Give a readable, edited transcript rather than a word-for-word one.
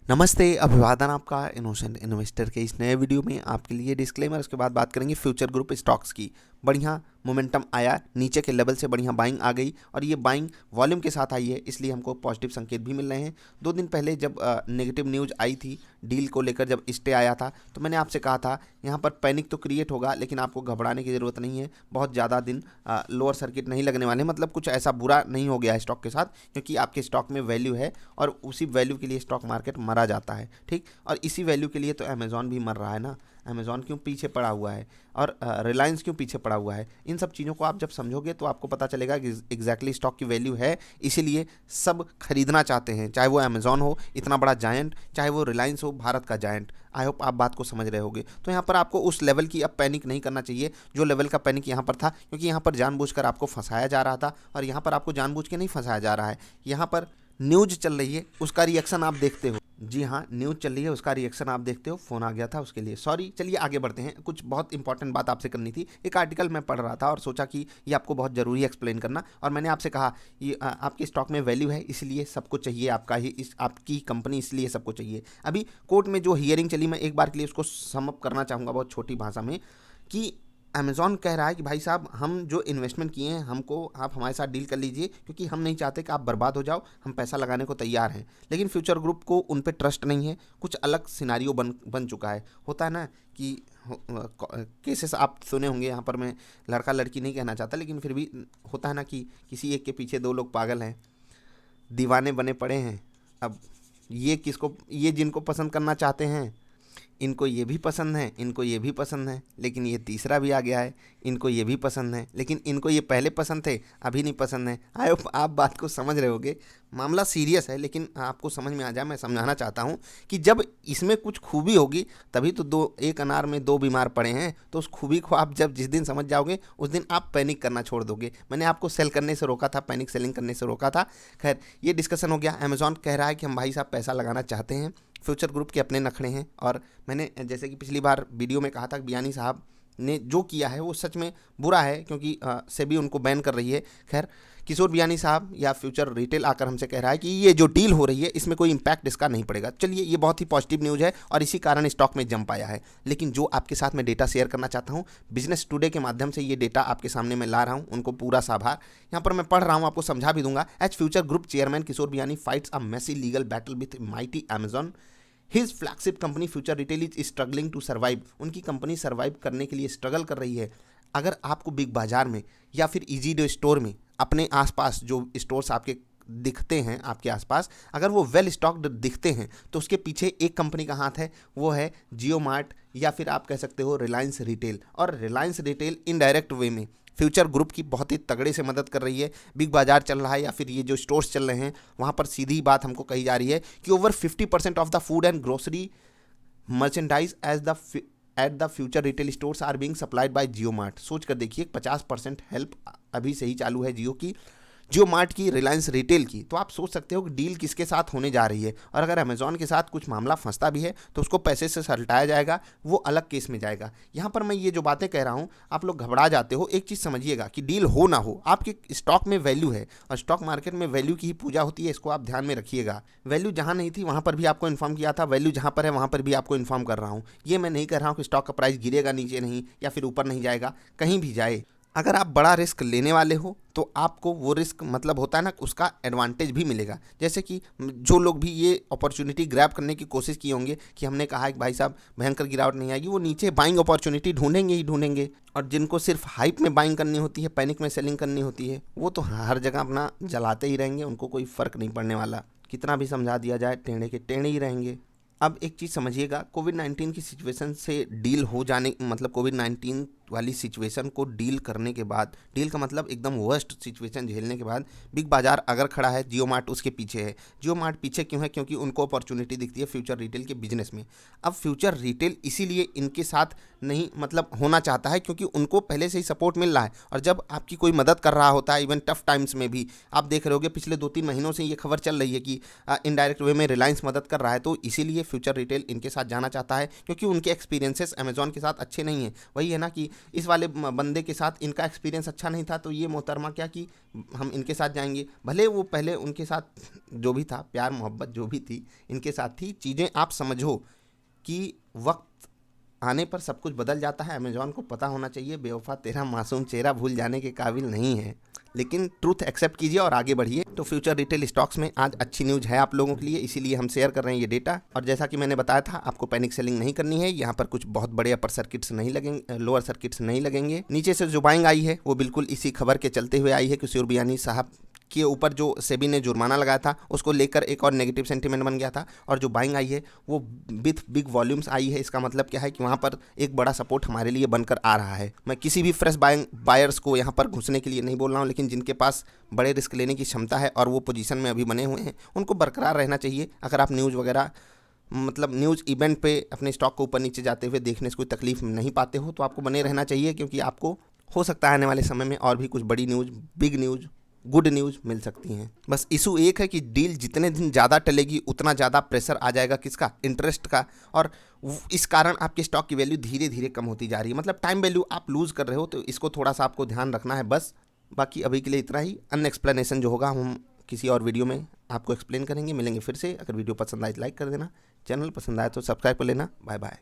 नमस्ते, अभिवादन आपका इनोसेंट इन्वेस्टर के इस नए वीडियो में आपके लिए डिस्क्लेमर। उसके बाद बात करेंगे फ्यूचर ग्रुप स्टॉक्स की। बढ़िया मोमेंटम आया, नीचे के लेवल से बढ़िया बाइंग आ गई और ये बाइंग वॉल्यूम के साथ आई है, इसलिए हमको पॉजिटिव संकेत भी मिल रहे हैं। 2 दिन पहले जब नेगेटिव न्यूज़ आई थी डील को लेकर, जब स्टे आया था, तो मैंने आपसे कहा था यहाँ पर पैनिक तो क्रिएट होगा, लेकिन आपको घबराने की ज़रूरत नहीं है। बहुत ज़्यादा दिन लोअर सर्किट नहीं लगने वाले, मतलब कुछ ऐसा बुरा नहीं हो गया है स्टॉक के साथ, क्योंकि आपके स्टॉक में वैल्यू है और उसी वैल्यू के लिए स्टॉक मार्केट मरा जाता है। ठीक, और इसी वैल्यू के लिए तो अमेज़ॉन भी मर रहा है ना। अमेज़ॉन क्यों पीछे पड़ा हुआ है और रिलायंस क्यों पीछे पड़ा हुआ है, इन सब चीज़ों को आप जब समझोगे तो आपको पता चलेगा कि एग्जैक्टली स्टॉक की वैल्यू है, इसीलिए सब खरीदना चाहते हैं, चाहे वो अमेज़ॉन हो इतना बड़ा जायंट, चाहे वो रिलायंस हो भारत का जायंट। आई होप आप बात को समझ रहे होगे। तो यहाँ पर आपको उस लेवल की अब पैनिक नहीं करना चाहिए जो लेवल का पैनिक यहाँ पर था, क्योंकि यहाँ पर जानबूझकर आपको फंसाया जा रहा था और यहाँ पर आपको जानबूझ के नहीं फंसाया जा रहा है। यहाँ पर न्यूज़ चल रही है, उसका रिएक्शन आप देखते हो। जी हाँ, न्यूज़ चल रही है, उसका रिएक्शन आप देखते हो। फ़ोन आ गया था उसके लिए सॉरी। चलिए आगे बढ़ते हैं, कुछ बहुत इंपॉर्टेंट बात आपसे करनी थी। एक आर्टिकल मैं पढ़ रहा था और सोचा कि ये आपको बहुत ज़रूरी एक्सप्लेन करना, और मैंने आपसे कहा ये आपके स्टॉक में वैल्यू है, इसलिए सबको चाहिए आपका ही, इस आपकी कंपनी, इसलिए सबको चाहिए। अभी कोर्ट में जो हियरिंग चली, मैं एक बार के लिए उसको सम अप करना चाहूँगा बहुत छोटी भाषा में, कि अमेज़ॉन कह रहा है कि भाई साहब, हम जो इन्वेस्टमेंट किए हैं, हमको आप हमारे साथ डील कर लीजिए, क्योंकि हम नहीं चाहते कि आप बर्बाद हो जाओ, हम पैसा लगाने को तैयार हैं। लेकिन फ्यूचर ग्रुप को उन पे ट्रस्ट नहीं है, कुछ अलग सिनारियो बन चुका है। होता है ना कि केसेस आप सुने होंगे, यहाँ पर मैं लड़का लड़की नहीं कहना चाहता, लेकिन फिर भी होता है ना कि किसी एक के पीछे 2 लोग पागल हैं, दीवाने बने पड़े हैं। अब ये जिनको पसंद करना चाहते हैं, इनको ये भी पसंद है, इनको ये भी पसंद है, लेकिन ये तीसरा भी आ गया है, इनको ये भी पसंद है, लेकिन इनको ये पहले पसंद थे, अभी नहीं पसंद है। आई होप आप बात को समझ रहे होगे। मामला सीरियस है, लेकिन आपको समझ में आ जाए, मैं समझाना चाहता हूँ कि जब इसमें कुछ खूबी होगी, तभी तो एक अनार में 2 बीमार पड़े हैं। तो उस खूबी को आप जब जिस दिन समझ जाओगे, उस दिन आप पैनिक करना छोड़ दोगे। मैंने आपको सेल करने से रोका था, पैनिक सेलिंग करने से रोका था। खैर, ये डिस्कशन हो गया। अमेज़ॉन कह रहा है कि हम भाई साहब पैसा लगाना चाहते हैं, फ्यूचर ग्रुप के अपने नखड़े हैं। और मैंने जैसे कि पिछली बार वीडियो में कहा था कि बियानी साहब ने जो किया है वो सच में बुरा है, क्योंकि सेबी उनको बैन कर रही है। खैर, किशोर बियानी साहब या फ्यूचर रिटेल आकर हमसे कह रहा है कि ये जो डील हो रही है इसमें कोई इम्पैक्ट इसका नहीं पड़ेगा। चलिए, ये बहुत ही पॉजिटिव न्यूज़ है और इसी कारण स्टॉक में जंप आया है। लेकिन जो आपके साथ मैं डेटा शेयर करना चाहता हूँ, बिजनेस टुडे के माध्यम से ये डेटा आपके सामने मैं ला रहा हूँ, उनको पूरा आभार। यहाँ पर मैं पढ़ रहा हूँ, आपको समझा भी दूंगा। As Future Group chairman Kishore Biyani fights a messy legal battle with mighty Amazon, his flagship company Future Retail is struggling to survive. उनकी कंपनी सर्वाइव करने के लिए स्ट्रगल कर रही है। अगर आपको बिग बाजार में या फिर इजी डे स्टोर में, अपने आसपास जो स्टोर्स आपके दिखते हैं आपके आसपास, अगर वो वेल स्टॉक्ड दिखते हैं, तो उसके पीछे एक कंपनी का हाथ है, वो है जियो मार्ट, या फिर आप कह सकते हो रिलायंस रिटेल। और रिलायंस रिटेल इनडायरेक्ट वे में फ्यूचर ग्रुप की बहुत ही तगड़े से मदद कर रही है। बिग बाजार चल रहा है या फिर ये जो स्टोर्स चल रहे हैं, वहाँ पर सीधी बात हमको कही जा रही है कि over 50% of the food and grocery merchandise at the Future Retail stores are being supplied by Jio Mart. सोच कर देखिए, 50% हेल्प अभी से ही चालू है जियो मार्ट की, रिलायंस रिटेल की। तो आप सोच सकते हो कि डील किसके साथ होने जा रही है। और अगर अमेज़ॉन के साथ कुछ मामला फंसता भी है तो उसको पैसे से सलटाया जाएगा, वो अलग केस में जाएगा। यहाँ पर मैं ये जो बातें कह रहा हूँ, आप लोग घबरा जाते हो। एक चीज़ समझिएगा कि डील हो ना हो, आपके स्टॉक में वैल्यू है और स्टॉक मार्केट में वैल्यू की ही पूजा होती है, इसको आप ध्यान में रखिएगा। वैल्यू जहाँ नहीं थी वहाँ पर भी आपको इन्फॉर्म किया था, वैल्यू जहाँ पर है वहाँ पर भी आपको इन्फॉर्म कर रहा हूँ। ये मैं नहीं कह रहा हूँ कि स्टॉक का प्राइस गिरेगा नीचे नहीं, या फिर ऊपर नहीं जाएगा, कहीं भी जाए। अगर आप बड़ा रिस्क लेने वाले हो तो आपको वो रिस्क, मतलब होता है ना, उसका एडवांटेज भी मिलेगा। जैसे कि जो लोग भी ये अपॉर्चुनिटी ग्रैब करने की कोशिश किए होंगे कि हमने कहा है कि भाई साहब भयंकर गिरावट नहीं आएगी, वो नीचे बाइंग अपॉर्चुनिटी ढूंढेंगे ही ढूंढेंगे। और जिनको सिर्फ हाइप में बाइंग करनी होती है, पैनिक में सेलिंग करनी होती है, वो तो हर जगह अपना जलाते ही रहेंगे, उनको कोई फ़र्क नहीं पड़ने वाला। कितना भी समझा दिया जाए, टेढ़े के टेढ़े ही रहेंगे। अब एक चीज़ समझिएगा, कोविड-19 की सिचुएशन से डील हो जाने, मतलब कोविड-19 वाली सिचुएशन को डील करने के बाद, डील का मतलब एकदम वर्स्ट सिचुएशन झेलने के बाद, बिग बाजार अगर खड़ा है, जियो मार्ट उसके पीछे है। जियो मार्ट पीछे क्यों है? क्योंकि उनको अपॉर्चुनिटी दिखती है फ्यूचर रिटेल के बिजनेस में। अब फ्यूचर रिटेल इसीलिए इनके साथ नहीं, मतलब होना चाहता है, क्योंकि उनको पहले से ही सपोर्ट मिल रहा है। और जब आपकी कोई मदद कर रहा होता है, इवन टफ टाइम्स में भी, आप देख रहे होगे पिछले 2-3 महीनों से ये खबर चल रही है कि इनडायरेक्ट वे में रिलायंस मदद कर रहा है, तो इसीलिए फ्यूचर रिटेल इनके साथ जाना चाहता है, क्योंकि उनके एक्सपीरियंसेस अमेजॉन के साथ अच्छे नहीं हैं। वही है ना कि इस वाले बंदे के साथ इनका एक्सपीरियंस अच्छा नहीं था, तो ये मोहतरमा क्या कि हम इनके साथ जाएंगे। भले वो पहले उनके साथ जो भी था, प्यार मोहब्बत जो भी थी इनके साथ थी, चीज़ें आप समझो कि वक्त आने पर सब कुछ बदल जाता है। अमेजॉन को पता होना चाहिए बेवफा तेरा मासूम चेहरा भूल जाने के काबिल नहीं है, लेकिन ट्रूथ एक्सेप्ट कीजिए और आगे बढ़िए। तो फ्यूचर रिटेल स्टॉक्स में आज अच्छी न्यूज़ है आप लोगों के लिए, इसीलिए हम शेयर कर रहे हैं ये डेटा। और जैसा कि मैंने बताया था, आपको पैनिक सेलिंग नहीं करनी है। यहाँ पर कुछ बहुत बड़े अपर सर्किट्स नहीं लगेंगे, लोअर सर्किट्स नहीं लगेंगे। नीचे से जो बाइंग आई है वो बिल्कुल इसी खबर के चलते हुए आई है कि सुरबियानी साहब के ऊपर जो सेबी ने जुर्माना लगाया था उसको लेकर एक और नेगेटिव सेंटीमेंट बन गया था, और जो बाइंग आई है वो विथ बिग वॉल्यूम्स आई है। इसका मतलब क्या है कि वहाँ पर एक बड़ा सपोर्ट हमारे लिए बनकर आ रहा है। मैं किसी भी फ्रेश बायर्स को यहाँ पर घुसने के लिए नहीं बोल रहा हूँ, लेकिन जिनके पास बड़े रिस्क लेने की क्षमता है और वो पोजीशन में अभी बने हुए हैं, उनको बरकरार रहना चाहिए। अगर आप न्यूज़ वगैरह मतलब न्यूज़ इवेंट पे अपने स्टॉक को ऊपर नीचे जाते हुए देखने से कोई तकलीफ नहीं पाते हो, तो आपको बने रहना चाहिए, क्योंकि आपको हो सकता है आने वाले समय में और भी कुछ बड़ी news, big news, good news मिल सकती हैं। बस इशू एक है कि डील जितने दिन ज़्यादा टलेगी उतना ज़्यादा प्रेशर आ जाएगा किसका, इंटरेस्ट का, और इस कारण आपके स्टॉक की वैल्यू धीरे धीरे कम होती जा रही है। मतलब टाइम वैल्यू आप लूज़ कर रहे हो, तो इसको थोड़ा सा आपको ध्यान रखना है बस। बाकी अभी के लिए इतना ही। अन्य एक्सप्लेनेशन जो होगा हम किसी और वीडियो में आपको एक्सप्लेन करेंगे। मिलेंगे फिर से। अगर वीडियो पसंद आए तो लाइक कर देना, चैनल पसंद आए तो सब्सक्राइब कर लेना। Bye bye.